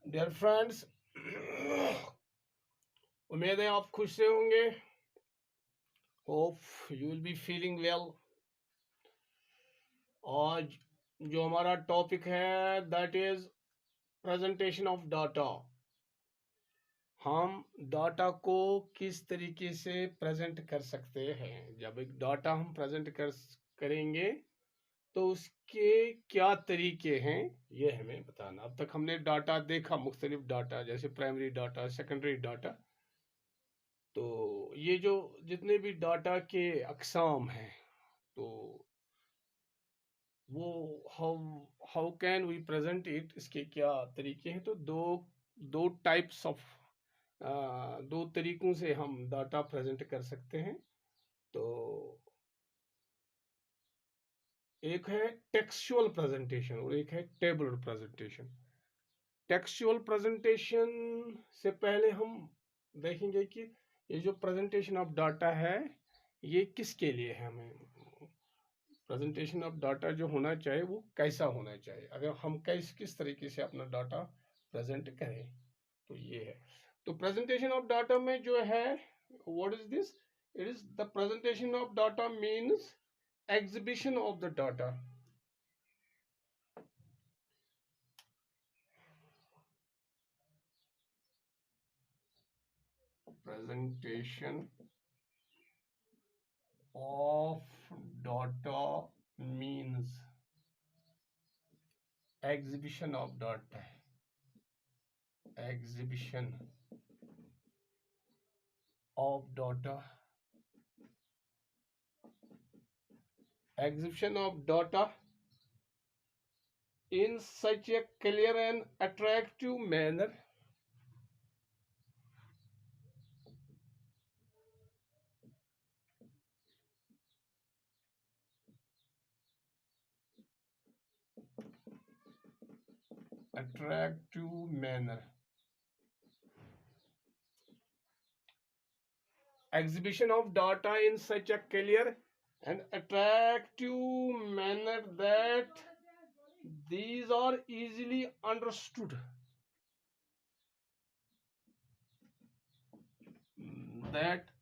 Dear friends, उम्मीद है आप खुश से होंगे। Hope you will be feeling well. आज जो हमारा टॉपिक है that is presentation of data. हम डाटा को किस तरीके से प्रेजेंट कर सकते हैं। जब एक डाटा हम प्रेजेंट करेंगे तो उसके क्या तरीके हैं ये हमें बताना। अब तक हमने डाटा देखा, मुख्तलिफ डाटा जैसे प्राइमरी डाटा, सेकेंडरी डाटा। तो ये जो जितने भी डाटा के अकसाम हैं, तो वो how how can we present it, इसके क्या तरीके हैं। तो दो दो टाइप्स ऑफ दो तरीकों से हम डाटा प्रेजेंट कर सकते हैं। तो एक है टेक्सचुअल प्रेजेंटेशन और एक है टेबुलर प्रेजेंटेशन। टेक्सचुअल प्रेजेंटेशन से पहले हम देखेंगे कि ये जो प्रेजेंटेशन ऑफ डाटा है ये किसके लिए है। हमें प्रेजेंटेशन ऑफ डाटा जो होना चाहिए वो कैसा होना चाहिए, अगर हम किस तरीके से अपना डाटा प्रेजेंट करें। तो ये है। तो प्रेजेंटेशन ऑफ डाटा में जो है, what is this, it is the presentation of data means exhibition of the data. Presentation of data means exhibition of data. Exhibition of data. Exhibition of data in such a clear and attractive manner attractive manner. Exhibition of data in such a clear and attractive manner that these are easily understood. That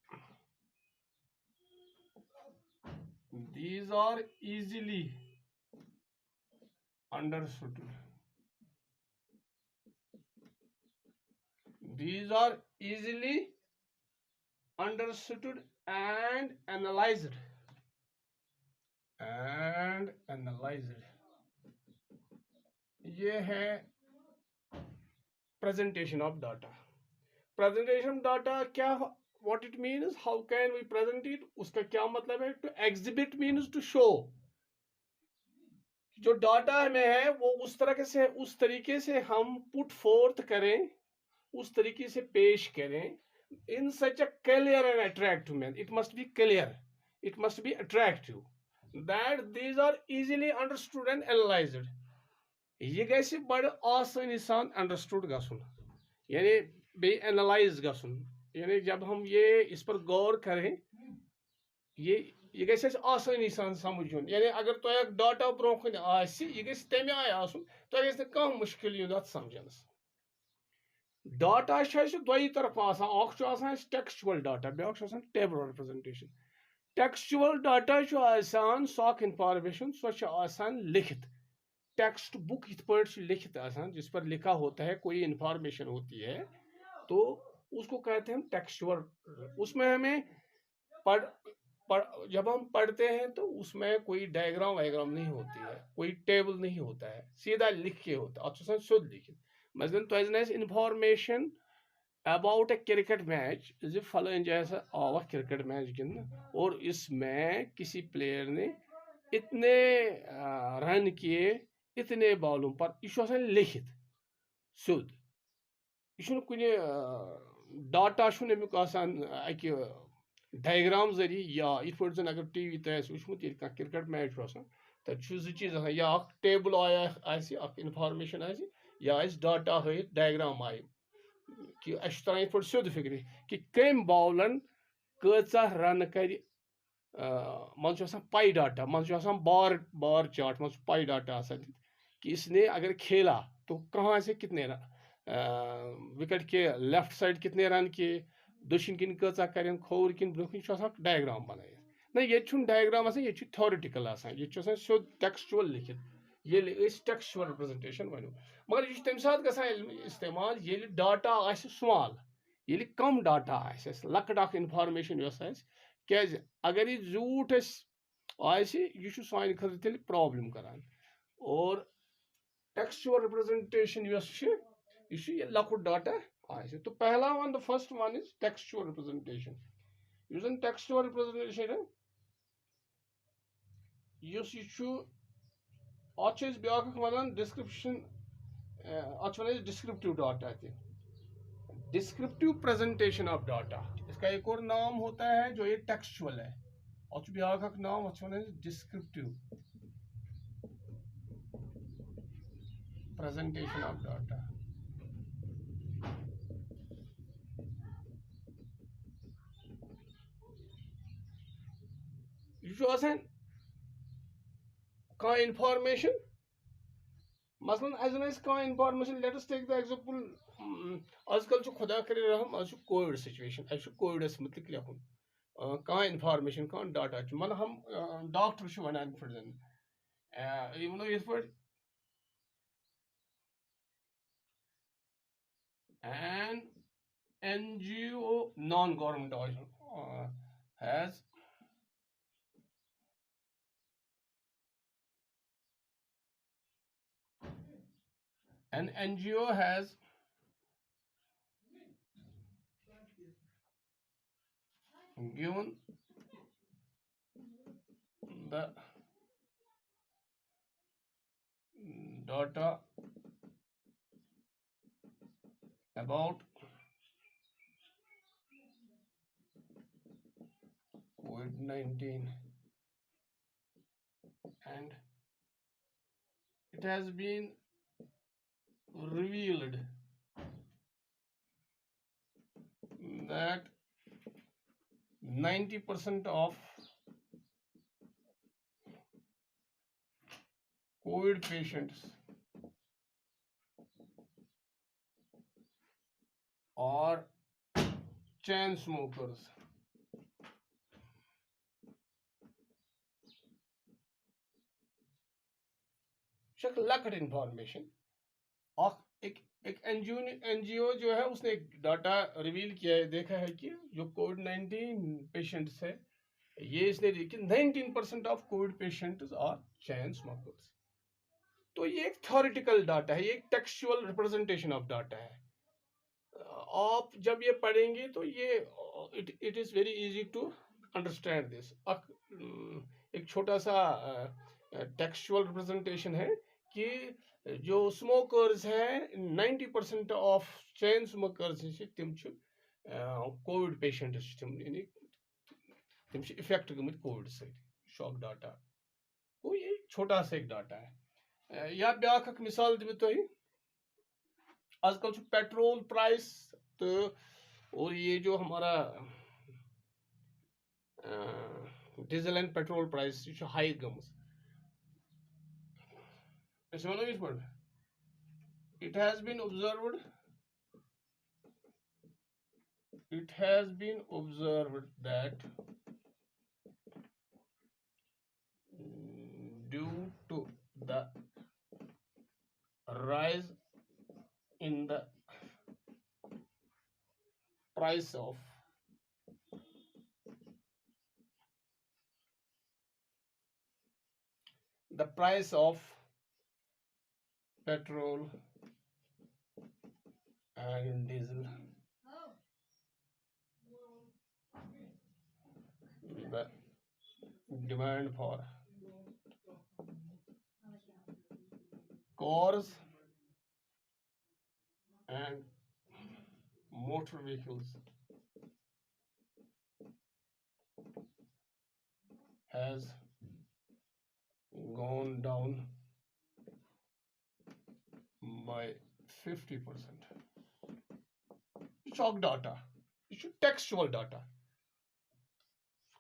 these are easily understood. These are easily understood and analyzed. And analyzed. ये है presentation of data. Presentation of data क्या, what it means, how can we present it, उसका क्या मतलब है। To exhibit means to show. जो data में है वो उस तरीके से हम पुट फोर्थ करें, उस तरीके से पेश करें। in such a clear and attractive manner. It must be clear, it must be attractive, that these are easily understood and analyzed. ये गैसे बड़ आसानी सान अंडरस्टूड गसुन, यानी बे एनालाइज गसुन, यानी जब हम ये इस पर गौर करें, ये गैसे आसानी सान समझुन। यानी अगर तो एक डाटा ब्रोखन आसि ये गैसे तमे आय आसुन, तो गैसे कम मुश्किल युन अत समझनस। डाटा दोई तरफ आसान, टेक्सचुअल डाटा, ब्या टेबुलर रिप्रेजेंटेशन। टेक्सचुअल डाटा सॉक इंफॉर्मेशन सो लिखित, टेक्स्ट बुक इत पे लिखित जिस पर लिखा होता है, कोई इंफॉर्मेशन होती है तो उसको कहते हैं हम टेक्सचुअल। उसमें हमें पढ़ जब हम पढ़ते हैं तो उसमें कोई डायग्राम वायग्राम नहीं होती है, कोई टेबल नहीं होता है, सीधा लिख के होता है, शुद्ध लिखित। मसलन तो information about A cricket match, फलान जैसा आवा क्रिकेट मैच गिंदने और इसमें किसी प्लेयर ने इतने रन किए इतने बॉलों पर, यह लिखित सुद, यह कुन डाटा अमुक अकि डायग्राम जरिए, या इत पे जन अगर टी वी तह वुचमुत क्रिकेट मैच तब जो चीज या टेबल आया इंफॉर्मेशन या डाटा हथ डायग्राम आय कि अस तरह इत पे सोद फिक्र कि कम बॉलन कचा रन कर। मन पाई डाटा, मन बार चार्ट, मन पाई डाटा कि इसने अगर खेला तो कहाँ से कितने विकेट के लेफ्ट साइड कितने रन किए, दक्षिण किन कचा करें, खोर किन ब्रोह डायग्राम बनाए ना ये डायग्राम ये थ्योरेटिकल ये सोद टेक्सचुअल लिखित ये टेक्सचुअल रिप्रेजेंटेशन वन मगर यह तम सात इस्तेमाल ये डाटा स्मॉल ये कम डाटा लकट इंफॉर्मेशन क्या अगर यह झूठ यह सान खर प्रॉब्लम करान और टेक्सचुअल रिप्रेजेंटेशन ये लकुट डाटा तो पहला one the first one is textual representation यूजन टेक्सचुअल रिप्रेजेंटेशन यह ब्याक one description one descriptive data descriptive presentation of data इसका एक और नाम होता है जो ये टेक्सचुअल है और ब्याक नाम one descriptive presentation of data यह कह इंफॉर्मेशन मसलन कह information let us take the example आजकल खुदा करे रहम आज कोविड सिचुएशन कोविडस मुतलिक लिखुन कह इंफॉर्मेशन कह डाटा मन हम डॉक्टर वन पे an NGO non-government has an NGO has given the data about COVID-19 and it has been revealed that 90% of COVID patients are chain smokers. लकट इंफॉर्मेशन और एक NGO जो है उसने एक डाटा रिवील किया है, देखा है कि जो कोविड-19 पेशेंट्स है ये इसने देखी 19% of COVID patients are chain smokers. तो ये एक थ्योरेटिकल डाटा है, ये एक टेक्सचुअल रिप्रेजेंटेशन ऑफ डाटा है। आप जब ये पढ़ेंगे तो ये it is very easy to understand this. एक छोटा सा टेक्सचुअल रिप्रेजेंटेशन है कि जो स्मोकर्स हैं 90% ऑफ चैन स्मोकर्स तम कोविड पेशेंट्स तम इफेक्ट गमत कोविड से शॉक डाटा। तो ये छोटा सा एक डाटा है। या ब्याक मिसाल दिव तुम आजकल पेट्रोल प्राइस तो और ये जो हमारा diesel and petrol price high गमस। It has been observed that due to the rise in the price of petrol and diesel, the demand for cars and motor vehicles has gone down by 50%. शॉक data, textual data.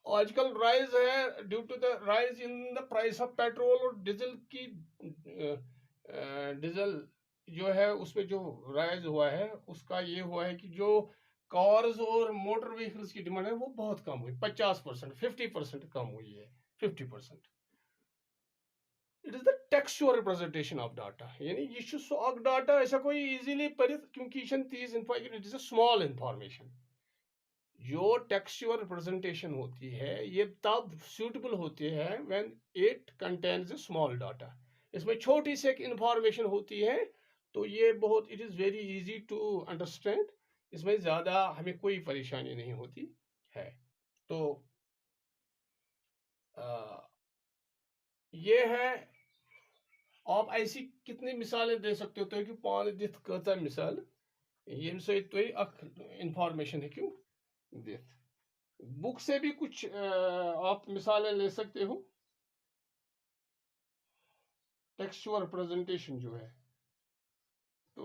आजकल rise है due to the rise in the price of petrol और diesel की diesel जो है उसमें जो rise हुआ है उसका ये हुआ है कि जो कार्स और मोटर व्हीकल्स की डिमांड है वो बहुत कम हुई, 50%, 50% कम हुई है, 50%। It is the textual representation of data, यानी ये सो अक डाटा ऐसा कोई इजीली परित क्योंकि ये Teej it is a small information. जो टेक्सचुअल रिप्रेजेंटेशन होती है ये तब सूटेबल होती है when it contains a small data. इसमें छोटी सी एक इंफॉर्मेशन होती है तो ये बहुत it is very easy to understand, इसमें ज़्यादा हमें कोई परेशानी नहीं होती है। तो ये है, आप ऐसी कितनी मिसालें दे सकते हो तो कि पान दिथ कता मिसाल यम इंफॉर्मेशन है दिथ। बुक से भी कुछ आप मिसालें ले सकते हो। टेक्सचुअल रिप्रेजेंटेशन जो है तो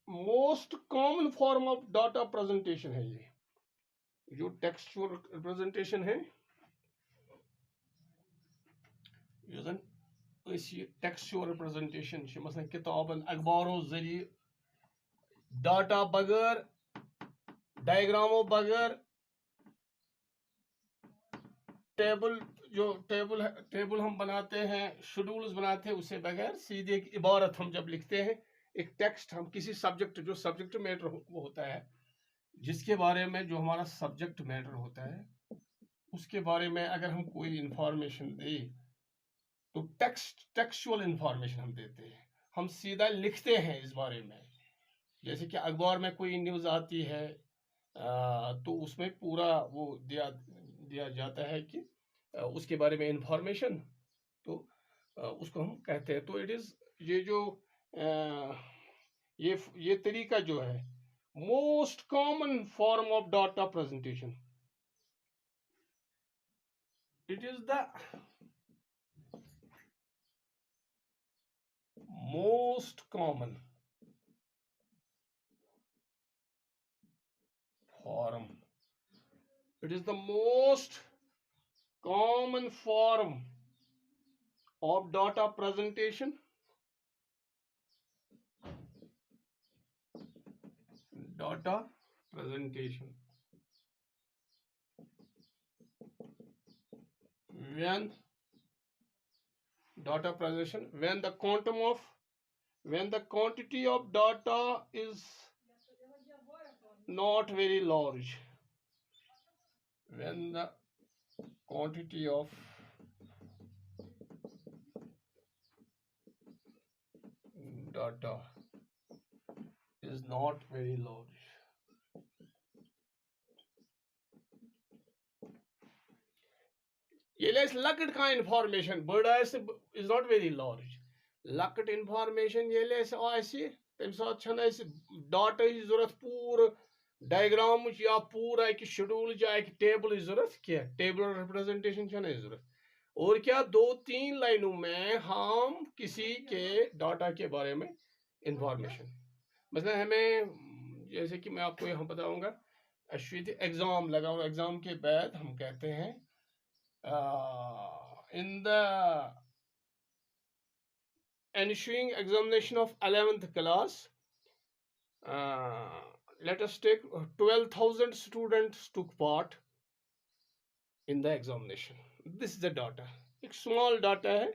most common form of data presentation है ये जो टेक्सचुअल रिप्रेजेंटेशन है। टेक्सचुअल रिप्रेजेंटेशन मसलन किताबन अखबारों जरिए डाटा बगैर, डायग्रामों बगैर, टेबल जो टेबल हम बनाते हैं, शेड्यूल्स बनाते हैं, उससे बगैर सीधे एक इबारत हम जब लिखते हैं, एक टेक्स्ट हम किसी सब्जेक्ट जो सब्जेक्ट मैटर वो होता है जिसके बारे में जो हमारा सब्जेक्ट मैटर होता है उसके बारे में अगर हम कोई इंफॉर्मेशन दें तो टेक्सचुअल इंफॉर्मेशन हम देते हैं, हम सीधा लिखते हैं इस बारे में। जैसे कि अखबार में कोई न्यूज़ आती है तो उसमें पूरा वो दिया दिया जाता है कि उसके बारे में इंफॉर्मेशन, तो उसको हम कहते हैं। तो इट इज़ ये जो ये तरीका जो है most common form of data presentation, it is the most common form, it is the most common form of data presentation, data presentation when data presentation when the quantity of data is not very large, when the quantity of data is not very large, ये लकट का information but is not very large, लकट information ये तम सात data जरूरत पूरा diagram या पूरा एक शेड्यूल या एक टेबल जरूरत क्या टेबल रिप्रेजेंटेशन जरूरत, और क्या 2-3 लाइनों में हम किसी के डाटा के बारे में इंफॉर्मेशन, मतलब हमें जैसे कि मैं आपको यहाँ बताऊंगा अश्वित एग्जाम लगा, एग्जाम के बाद हम कहते हैं in the ensuing examination of 11th class, let us take 12,000 students took part in the examination. This is the data. एक small data है,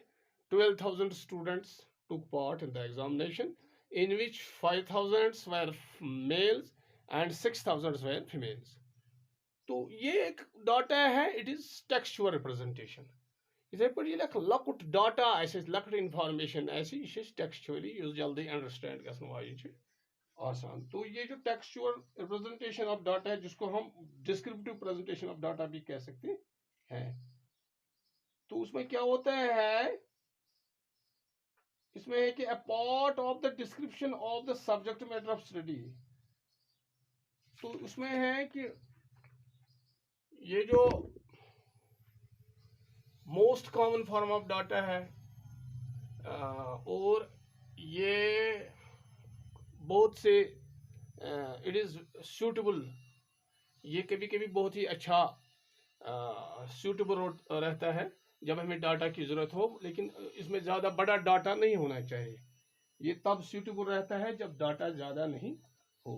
12,000 students took part in the examination, in which 5,000 were males and 6,000 were females. तो ये एक data है, it is textual representation. इथे पे ये लकुट data लकुट information textually जल्दी अंडरस्टैंड गसन वाजिन आसान। तो ये जो टेक्सचुअल रिप्रेजेंटेशन ऑफ डाटा है जिसको हम डिस्क्रिप्टिव प्रेजेंटेशन ऑफ डाटा भी कह सकते हैं, तो उसमें क्या होता है, इसमें है कि a part of the description of the subject matter of study, तो उसमें है कि ये जो most common form of data है और ये बहुत से इट इज़ सूटेबल, ये कभी कभी बहुत ही अच्छा सूटेबल रहता है जब हमें डाटा की ज़रूरत हो, लेकिन इसमें ज़्यादा बड़ा डाटा नहीं होना चाहिए। ये तब सूटेबल रहता है जब डाटा ज़्यादा नहीं हो,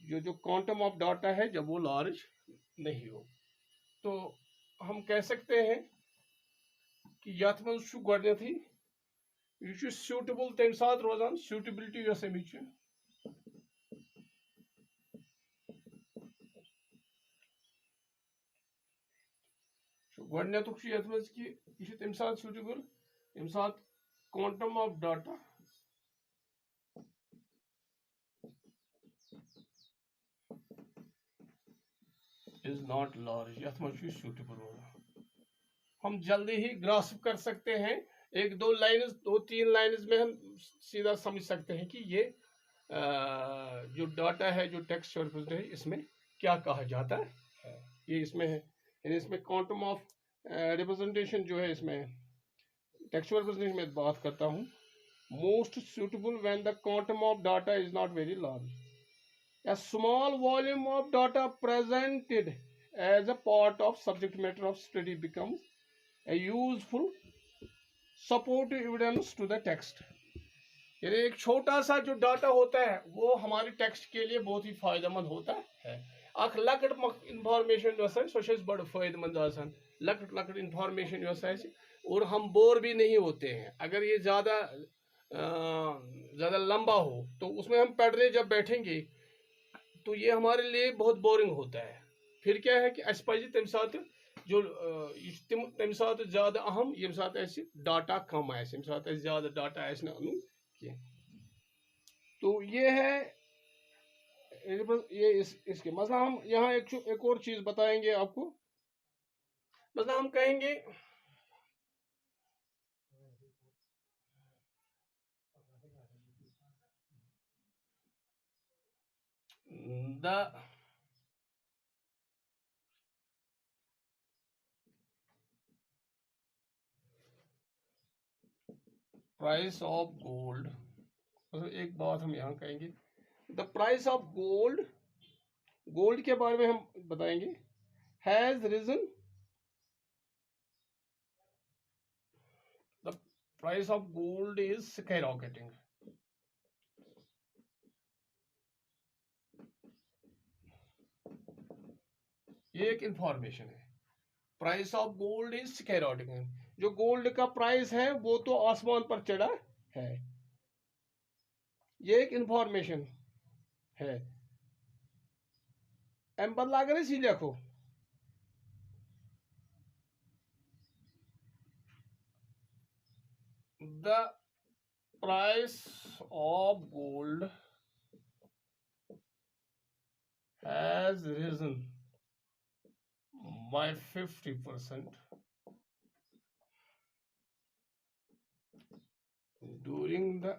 जो क्वांटम ऑफ डाटा है जब वो लार्ज नहीं हो। तो हम कह सकते हैं कि यथ मज गोडनेथी यह सूटेबल तम सात रोजान सूटेबिलिटी यस अमिच गोडनेथुक यथ मज कि यह तम सात सूटेबल यम सात quantum of data is not large, यथ मज सूटेबल रोजान। हम जल्दी ही ग्रास्प कर सकते हैं, एक दो लाइन्स, दो तीन लाइन्स में हम सीधा समझ सकते हैं कि ये जो डाटा है, जो टेक्स्ट रिप्रेजेंट है, इसमें क्या कहा जाता है। ये इसमें है, यानी इसमें क्वांटम ऑफ रिप्रेजेंटेशन जो है, इसमें टेक्सचुअल रिप्रेजेंटेशन में बात करता हूँ। Most suitable when the quantum of data is not very large, a small volume of data presented as a part of subject matter of study becomes a useful supportive evidence to the text। यानी एक छोटा सा जो data होता है वो हमारे text के लिए बहुत ही फायदेमंद होता है। अख लकट मक इंफॉर्मेशन जो है सो बड़ फायदेमंद आसान, लकट लकट इंफॉर्मेशन जो है, और हम बोर भी नहीं होते हैं। अगर ये ज़्यादा लंबा हो तो उसमें हम पढ़ने जब बैठेंगे तो ये हमारे लिए बहुत बोरिंग होता है। फिर क्या है कि अस पज तम सात जो तम सात ज़्यादा अहम यम सात डाटा कम आम सात ज़्यादा डाटा अनु कह। तो ये है ये इसके मतलब हम यहाँ एक और चीज बताएंगे आपको। मतलब हम कहेंगे द प्राइस ऑफ गोल्ड, मतलब एक बात हम यहाँ कहेंगे, the price of gold, gold के बारे में हम बताएंगे, has risen, the price of gold is skyrocketing. ये एक इंफॉर्मेशन है, price of gold is skyrocketing, जो गोल्ड का प्राइस है वो तो आसमान पर चढ़ा है, ये एक इंफॉर्मेशन है। एम बदला अगर इसी लिखो, the price of gold has risen by 50% during the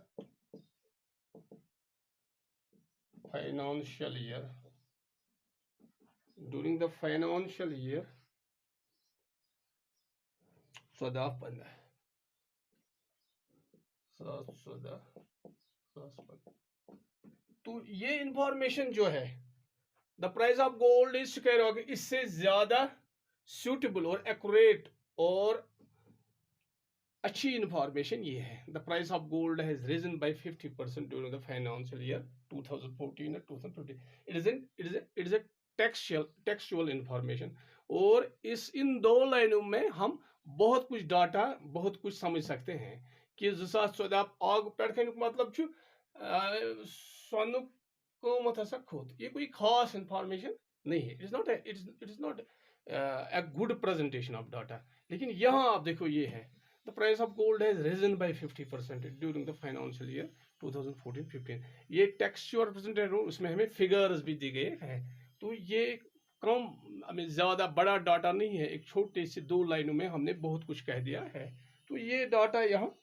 financial year, during the financial year 2015, तो ये इंफॉर्मेशन जो है the price of gold is skyrocketing, इससे ज्यादा सूटेबल और एक्यूरेट और अच्छी इंफॉर्मेशन ये है। The price of gold has risen by 50% during the financial year 2014 और 2015। It is a textual information. और इन दो लाइनों में हम बहुत कुछ डाटा, बहुत कुछ समझ सकते हैं कि 2014 आग पे मतलब सोनुक कीमत हसा खोत, ये कोई खास इंफॉर्मेशन नहीं है। It is not a good presentation of data. लेकिन यहाँ आप देखो ये है, the price of gold has risen by 50% during the financial year 2014-15। ये टेक्सचुअल रिप्रेजेंटेशन, उसमें हमें फिगर्स भी दी गए हैं। तो ये कम, हमें ज़्यादा बड़ा डाटा नहीं है, एक छोटे से दो लाइनों में हमने बहुत कुछ कह दिया है। तो ये डाटा यहाँ,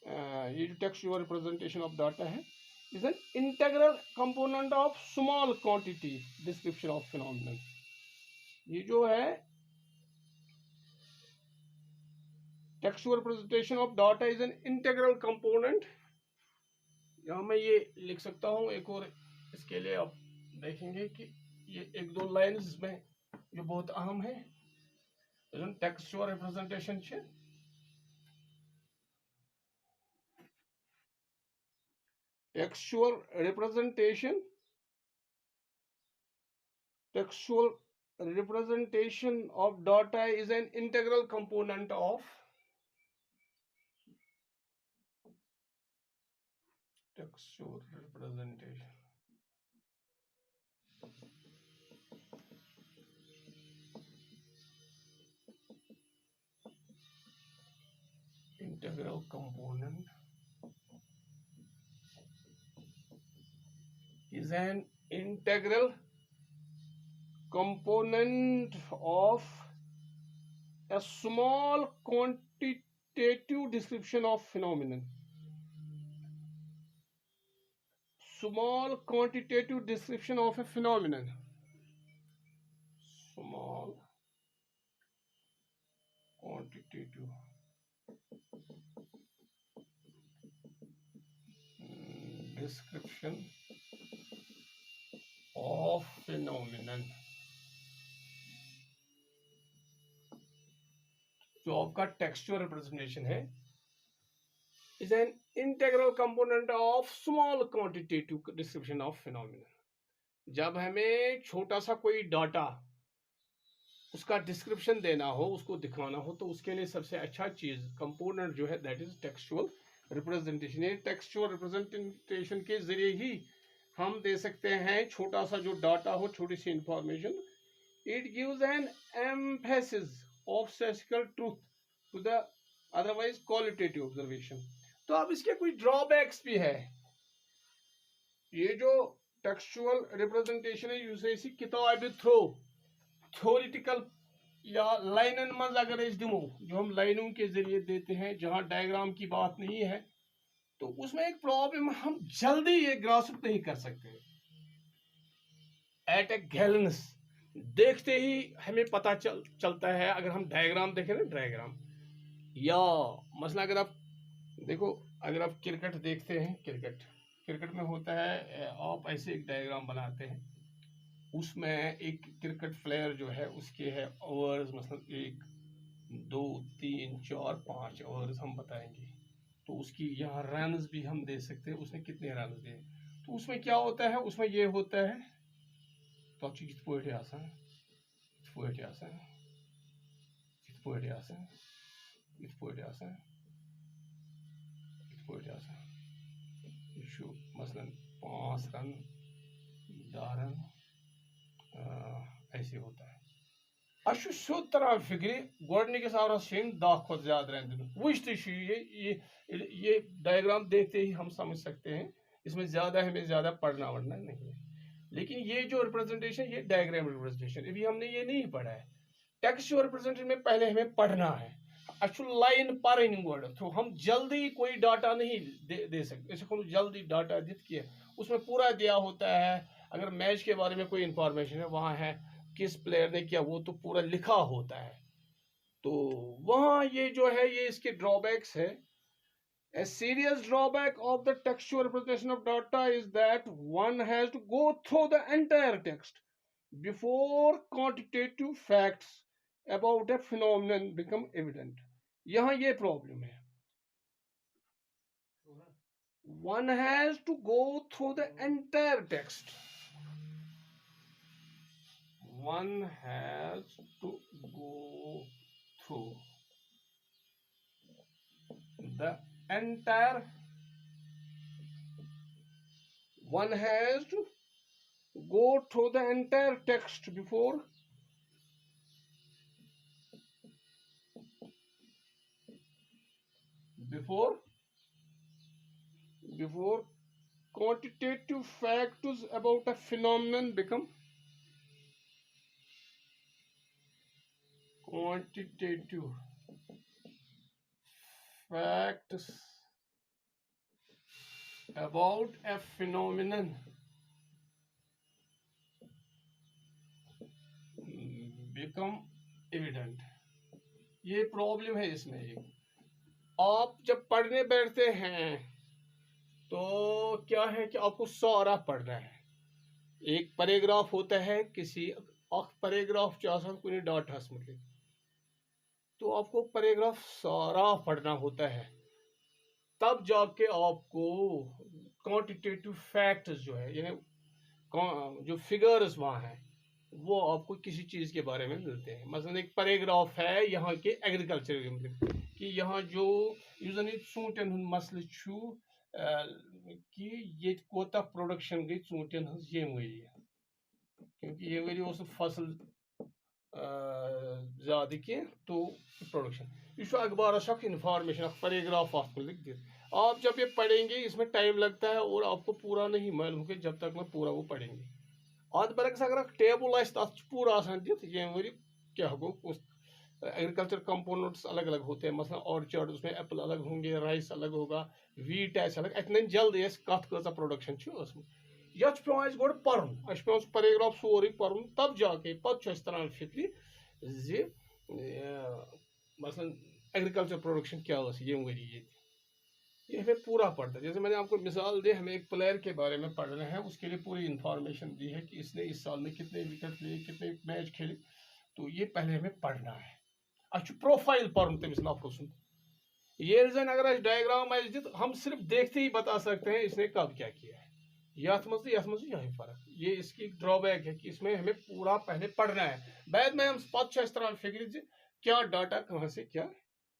ये जो टेक्सचुअल रिप्रेजेंटेशन ऑफ डाटा है, is an integral component of small quantity description of phenomenon. ये जो है textual representation of data is an integral component. यहाँ मैं ये लिख सकता हूँ एक और, इसके लिए आप देखेंगे कि ये एक दो लाइन्स में जो बहुत अहम है। Textual representation Textual representation of data is an integral component of textual representation. Integral component is an integral component of a small quantitative description of phenomenon. Small quantitative description of a phenomenon. Small quantitative description of phenomenon. जो आपका textual representation है is an integral component of small quantitative description of phenomenon. जब हमें छोटा सा कोई data उसका description देना हो, उसको दिखाना हो, तो उसके लिए सबसे अच्छा चीज कंपोनेंट जो है दैट इज टेक्सचुअल रिप्रेजेंटेशन. ये टेक्सचुअल रिप्रेजेंटेशन के जरिए ही हम दे सकते हैं छोटा सा जो डाटा हो, छोटी सी information. It gives an emphasis of statistical truth to the otherwise qualitative observation. तो अब इसके कोई ड्रॉबैक्स भी है. ये जो टेक्सचुअल रिप्रेजेंटेशन है यूसे इसी किताब थ्रो थ्योरिटिकल या लाइनन मज अगर दिमो जो हम लाइनों के जरिए देते हैं जहां डायग्राम की बात नहीं है, तो उसमें एक प्रॉब्लम, हम जल्दी ये ग्रास्प नहीं कर सकते. एट ए गैलेंस देखते ही हमें पता चलता है. अगर हम डायग्राम देखें ना, डायग्राम या मसला अगर आप देखो, अगर आप क्रिकेट देखते हैं, क्रिकेट में होता है आप ऐसे एक डायग्राम बनाते हैं, उसमें एक क्रिकेट प्लेयर जो है उसके है ओवर्स, मतलब 1 2 3 4 5 ओवर्स हम बताएंगे. तो उसकी यहाँ रन्स भी हम दे सकते हैं, उसने कितने रन दिए. तो उसमें क्या होता है, उसमें ये होता है तो कित पोइट आसान इत पोइट आसान इत पोइट आसान इत पोइट आसान इत पोइट आसान. यह मसलन 5 रन 10 रन ऐसे होता है. अश सोद तरह फिक्र गोडनिकस आवरस 10 खुद ज्यादा रन दिन वुचते ये डायग्राम देखते ही हम समझ सकते हैं. इसमें ज्यादा हमें ज्यादा पढ़ना वढ़ना नहीं है. लेकिन ये जो रिप्रेजेंटेशन, ये डायग्राम रिप्रेजेंटेशन अभी हमने ये नहीं पढ़ा है. टेक्सचुअल रिप्रेजेंटेशन में पहले हमें पढ़ना है. अच्छु लाइन पढ़ गोड, तो हम जल्दी कोई डाटा नहीं दे सकते. ऐसे जल्दी डाटा दित किया उसमें पूरा दिया होता है. अगर मैच के बारे में कोई इंफॉर्मेशन है, वहाँ है किस प्लेयर ने किया, वो तो पूरा लिखा होता है. तो वहाँ ये जो है ये इसके ड्रॉबैक्स है. A serious drawback of the textual representation of data is that one has to go through the entire text before quantitative facts about a phenomenon become evident. यहाँ ये प्रॉब्लम है. One has to go through the entire text. One has to go through the entire. One has to go through the entire text before quantitative facts about a phenomenon become quantitative facts about a phenomenon become evident. ये problem है इसमें. एक आप जब पढ़ने बैठते हैं तो क्या है कि आपको सारा पढ़ना है. एक पैराग्राफ होता है, किसी पैराग्राफ कुछ डाटस मतलब, तो आपको पैराग्राफ सारा पढ़ना होता है. तब जाके आपको क्वांटिटेटिव फैक्ट्स जो है, यानी जो फिगर्स वहाँ हैं, वो आपको किसी चीज़ के बारे में मिलते हैं। मसलन एक पैराग्राफ है यहाँ के एग्रीकल्चर कि यहाँ जो यूजन ूटन मसल कि ये कोता प्रोडक्शन गई ूटन ये वरी, क्योंकि ये वरी उस फसल ज़्यादा की तो प्रोडक्शन यह अखबार इंफॉर्मेशन पैराग्राफ अत मुल्क दी। आप जब ये पढ़ेंगे इसमें टाइम लगता है और आपको पूरा नहीं मालूम कि जब तक ना पूरा वो पढ़ेंगे। अत बरक्स अगर टेबल तथ पूरा दिख ये वरी क्या गो उस एग्रीकल्चर कंपोनेंट्स अलग अलग होते हैं, मसलन ऑर्चर्ड उसमें एप्पल अलग होंगे, राइस अलग होगा, वीट अलग, अत जल्दी कत कत प्रोडक्शन ये पे गो पर्न पे पैराग्राफ सोरे पर्न, तब जाके पे तरह फिक्र जि मसलन एग्रीकल्चर प्रोडक्शन क्या ये वरी ये हमें पूरा पढ़ता है। जैसे मैंने आपको मिसाल दी, हमें एक प्लेयर के बारे में पढ़ना है, उसके लिए पूरी इंफॉर्मेशन दी है कि इसने इस साल में कितने विकेट लिए, कितने मैच खेले, तो ये पहले हमें पढ़ना है। अच्छी प्रोफाइल पढ़ तमिस नफर सुन, ये जन अगर डायग्राम दित हम सिर्फ देखते ही बता सकते हैं इसने कब क्या किया है। यथ मज यही फर्क, ये इसकी ड्रॉबैक है कि इसमें हमें पूरा पहले पढ़ना है, बाद में हम पे तरह फिक्र क्या डाटा कहाँ से क्या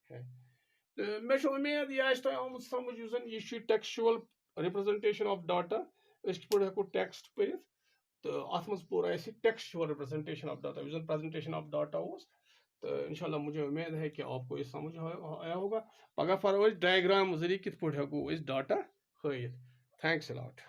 है। तो मे उम्मीद यह आमुत समझ यह टेक्सचुअल रिप्रेजेंटेशन ऑफ डाटा, हेको टेक्स्ट पढ़ तो अत मज पूरा textual representation of data, presentation of data उस। तो इंशाल्लाह मुझे उम्मीद है कि आपको ये समझ आया होगा। पगह फरो डायग्राम जरिए कित पे हेको डाटा हाथ। Thanks a lot.